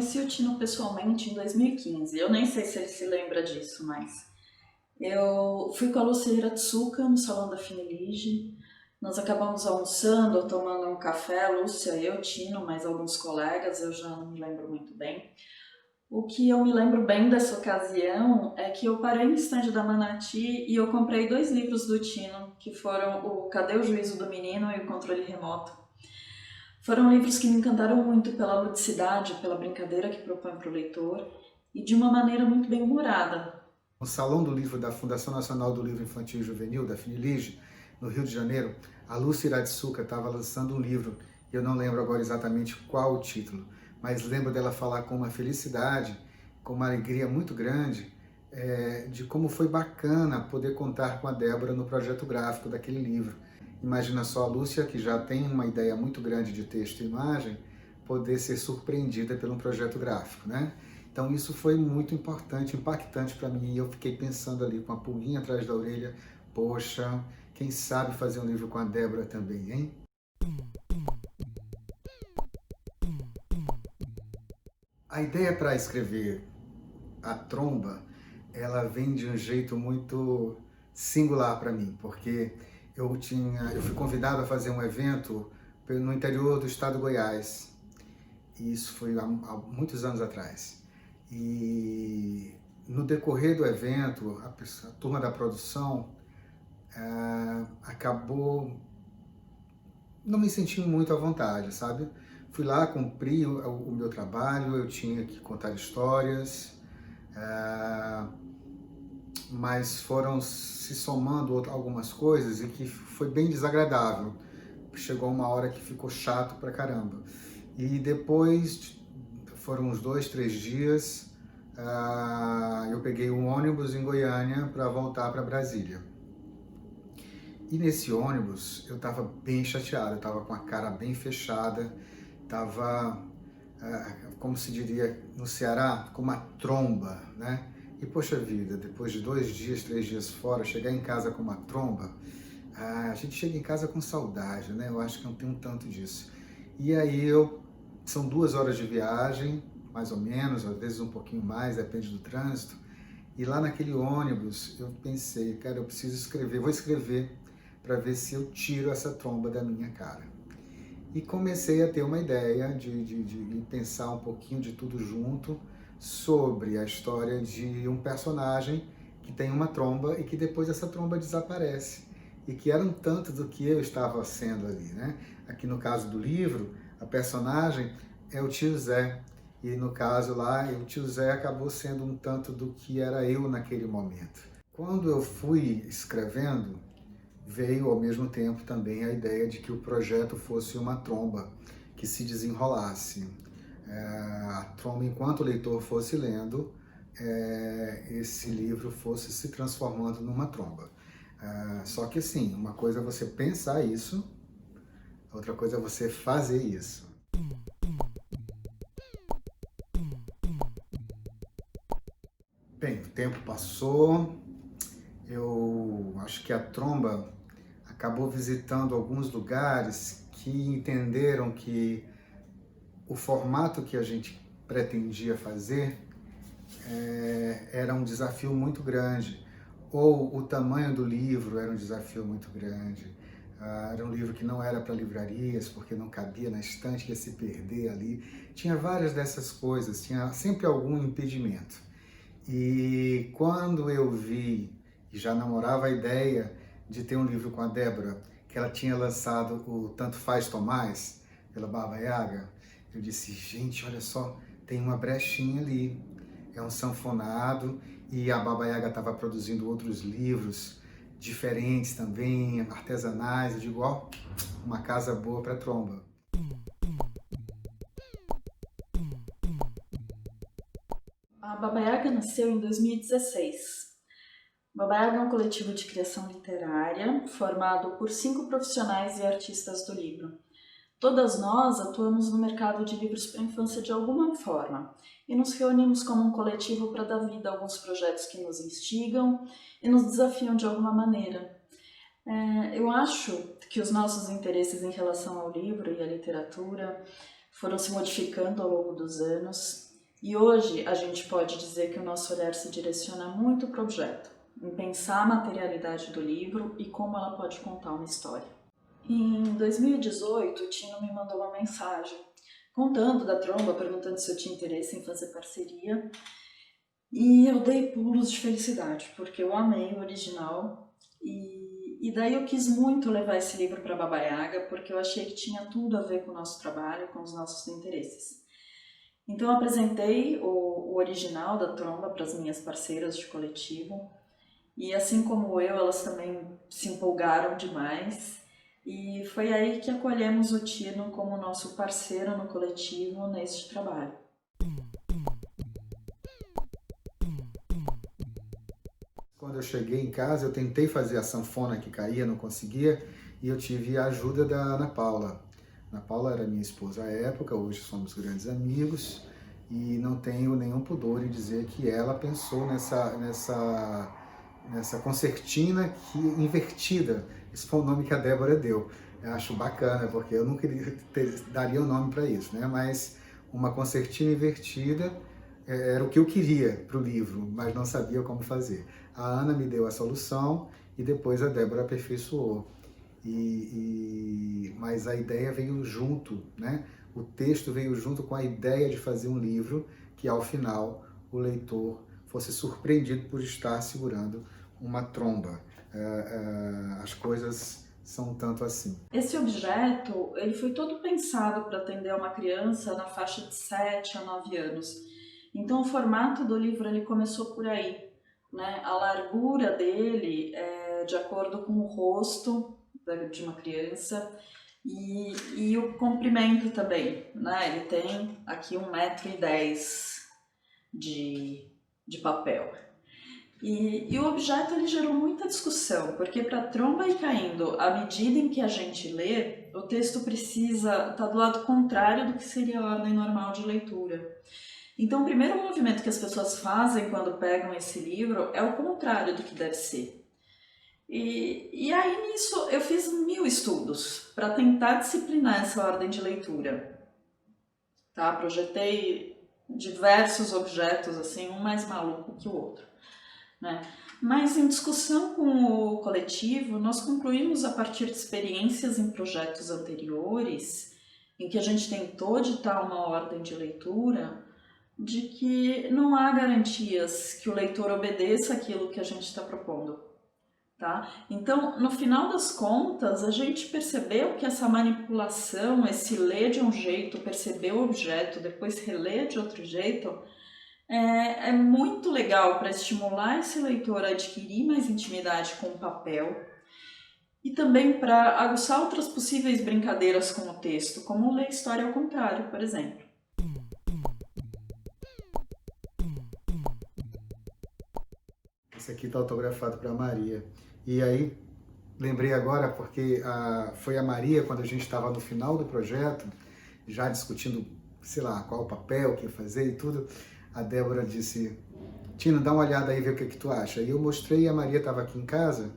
conheci o Tino pessoalmente em 2015. Eu nem sei se ele se lembra disso, mas eu fui com a Lúcia Hiratsuka no salão da Finelige. Nós acabamos almoçando, tomando um café, a Lúcia, eu, Tino, mais alguns colegas, eu já não me lembro muito bem. O que eu me lembro bem dessa ocasião é que eu parei no estande da Manati e eu comprei dois livros do Tino, que foram o Cadê o Juízo do Menino e o Controle Remoto. Foram livros que me encantaram muito pela ludicidade, pela brincadeira que propõe para o leitor e de uma maneira muito bem humorada. No Salão do Livro da Fundação Nacional do Livro Infantil e Juvenil, da Finelige, no Rio de Janeiro, a Lúcia Hiratsuka estava lançando um livro, e eu não lembro agora exatamente qual o título, mas lembro dela falar com uma felicidade, com uma alegria muito grande, de como foi bacana poder contar com a Débora no projeto gráfico daquele livro. Imagina só a Lúcia, que já tem uma ideia muito grande de texto e imagem, poder ser surpreendida pelo projeto gráfico, né? Então isso foi muito importante, impactante para mim, e eu fiquei pensando ali com a pulguinha atrás da orelha, poxa, quem sabe fazer um livro com a Débora também, hein? A ideia para escrever A Tromba, ela vem de um jeito muito singular para mim, porque eu fui convidado a fazer um evento no interior do estado de Goiás, e isso foi há muitos anos atrás. E no decorrer do evento, a turma da produção acabou não me sentindo muito à vontade, sabe? Fui lá, cumpri o meu trabalho, eu tinha que contar histórias, mas foram se somando algumas coisas e que foi bem desagradável. Chegou uma hora que ficou chato pra caramba. E depois, foram uns 2, 3 dias, eu peguei um ônibus em Goiânia para voltar para Brasília. E nesse ônibus eu estava bem chateado, eu estava com a cara bem fechada, estava, como se diria no Ceará, com uma tromba, né? E poxa vida, depois de 2 dias, 3 dias fora, chegar em casa com uma tromba, a gente chega em casa com saudade, né? Eu acho que não tem um tanto disso. E aí são 2 horas de viagem, mais ou menos, às vezes um pouquinho mais, depende do trânsito. E lá naquele ônibus eu pensei, cara, eu preciso escrever, vou escrever para ver se eu tiro essa tromba da minha cara. E comecei a ter uma ideia de pensar um pouquinho de tudo junto sobre a história de um personagem que tem uma tromba e que depois essa tromba desaparece. E que era um tanto do que eu estava sendo ali, né? Aqui no caso do livro, a personagem é o tio Zé. E no caso lá, o tio Zé acabou sendo um tanto do que era eu naquele momento. Quando eu fui escrevendo, veio ao mesmo tempo também a ideia de que o projeto fosse uma tromba que se desenrolasse. A tromba, enquanto o leitor fosse lendo, esse livro fosse se transformando numa tromba. Só que assim, uma coisa é você pensar isso, outra coisa é você fazer isso. Bem, o tempo passou, eu acho que a tromba acabou visitando alguns lugares que entenderam que o formato que a gente pretendia fazer era um desafio muito grande, ou o tamanho do livro era um desafio muito grande. Era um livro que não era para livrarias, porque não cabia na estante, ia se perder ali. Tinha várias dessas coisas, tinha sempre algum impedimento. E quando eu vi, e já namorava a ideia de ter um livro com a Débora, que ela tinha lançado o Tanto Faz Tomás, pela Baba Yaga, eu disse, gente, olha só, tem uma brechinha ali. É um sanfonado, e a Baba Yaga estava produzindo outros livros diferentes também, artesanais. Eu digo, ó, uma casa boa para tromba. A Baba Yaga nasceu em 2016. Baba Yaga é um coletivo de criação literária formado por 5 profissionais e artistas do livro. Todas nós atuamos no mercado de livros para a infância de alguma forma e nos reunimos como um coletivo para dar vida a alguns projetos que nos instigam e nos desafiam de alguma maneira. Eu acho que os nossos interesses em relação ao livro e à literatura foram se modificando ao longo dos anos E hoje a gente pode dizer que o nosso olhar se direciona muito para o objeto, em pensar a materialidade do livro e como ela pode contar uma história. Em 2018, o Tino me mandou uma mensagem contando da Tromba, perguntando se eu tinha interesse em fazer parceria. E eu dei pulos de felicidade, porque eu amei o original. E daí eu quis muito levar esse livro para Baba Yaga, porque eu achei que tinha tudo a ver com o nosso trabalho, com os nossos interesses. Então eu apresentei o original da Tromba para as minhas parceiras de coletivo. E assim como eu, elas também se empolgaram demais. E foi aí que acolhemos o Tino como nosso parceiro no coletivo neste trabalho. Quando eu cheguei em casa, eu tentei fazer a sanfona que caía, não conseguia, e eu tive a ajuda da Ana Paula. Ana Paula era minha esposa à época, hoje somos grandes amigos, e não tenho nenhum pudor em dizer que ela pensou nessa concertina que, invertida. Esse foi o nome que a Débora deu. Eu acho bacana, porque eu não daria um nome para isso, né? Mas uma concertina invertida era o que eu queria para o livro, mas não sabia como fazer. A Ana me deu a solução e depois a Débora aperfeiçoou. Mas a ideia veio junto, né? O texto veio junto com a ideia de fazer um livro que, ao final, o leitor fosse surpreendido por estar segurando uma tromba. As coisas são tanto assim. Esse objeto, ele foi todo pensado para atender uma criança na faixa de 7 a 9 anos. Então o formato do livro ele começou por aí, né? A largura dele é de acordo com o rosto de uma criança e o comprimento também, né? Ele tem aqui 1,10 m de papel. E o objeto ele gerou muita discussão, porque para a tromba ir caindo, à medida em que a gente lê, o texto precisa estar do lado contrário do que seria a ordem normal de leitura. Então, o primeiro movimento que as pessoas fazem quando pegam esse livro é o contrário do que deve ser. E aí nisso eu fiz 1000 estudos para tentar disciplinar essa ordem de leitura. Tá? Projetei diversos objetos, assim, um mais maluco que o outro. Né? Mas em discussão com o coletivo, nós concluímos a partir de experiências em projetos anteriores, em que a gente tentou ditar uma ordem de leitura, de que não há garantias que o leitor obedeça aquilo que a gente está propondo. Tá? Então, no final das contas, a gente percebeu que essa manipulação, esse ler de um jeito, perceber o objeto, depois reler de outro jeito, é muito legal para estimular esse leitor a adquirir mais intimidade com o papel e também para aguçar outras possíveis brincadeiras com o texto, como ler história ao contrário, por exemplo. Esse aqui está autografado para a Maria. E aí, lembrei agora, porque foi a Maria, quando a gente estava no final do projeto, já discutindo, sei lá, qual o papel, o que fazer e tudo, a Débora disse, Tino, dá uma olhada aí, vê o que tu acha. E eu mostrei, e a Maria estava aqui em casa,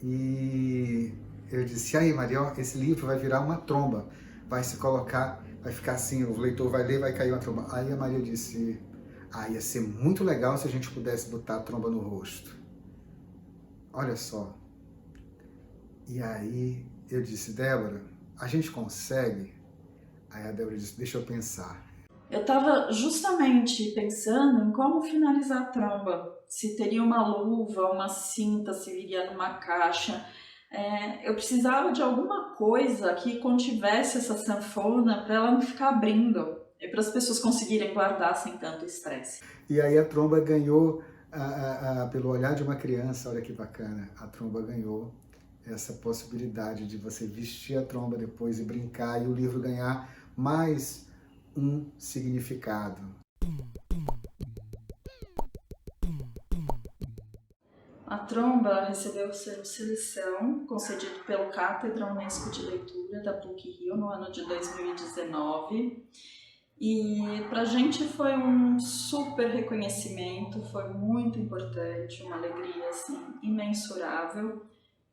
e eu disse, aí Maria, ó, esse livro vai virar uma tromba, vai se colocar, vai ficar assim, o leitor vai ler, vai cair uma tromba. Aí a Maria disse, ia ser muito legal se a gente pudesse botar a tromba no rosto. Olha só. E aí eu disse, Débora, a gente consegue? Aí a Débora disse, deixa eu pensar. Eu estava justamente pensando em como finalizar a tromba. Se teria uma luva, uma cinta, se viria numa caixa. Eu precisava de alguma coisa que contivesse essa sanfona para ela não ficar abrindo e para as pessoas conseguirem guardar sem tanto estresse. E aí a tromba ganhou, pelo olhar de uma criança, olha que bacana, a tromba ganhou essa possibilidade de você vestir a tromba depois e brincar e o livro ganhar mais um significado. A tromba recebeu o selo Seleção, concedido pelo Cátedra Unesco de Leitura da PUC-Rio no ano de 2019. E para a gente foi um super reconhecimento, foi muito importante, uma alegria assim, imensurável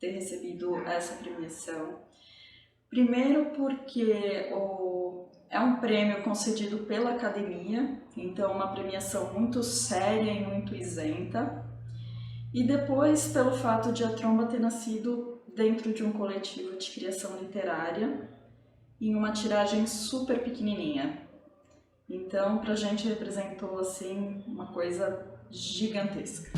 ter recebido essa premiação. Primeiro porque É um prêmio concedido pela academia, então uma premiação muito séria e muito isenta. E depois, pelo fato de a Tromba ter nascido dentro de um coletivo de criação literária, em uma tiragem super pequenininha. Então, pra gente representou assim uma coisa gigantesca.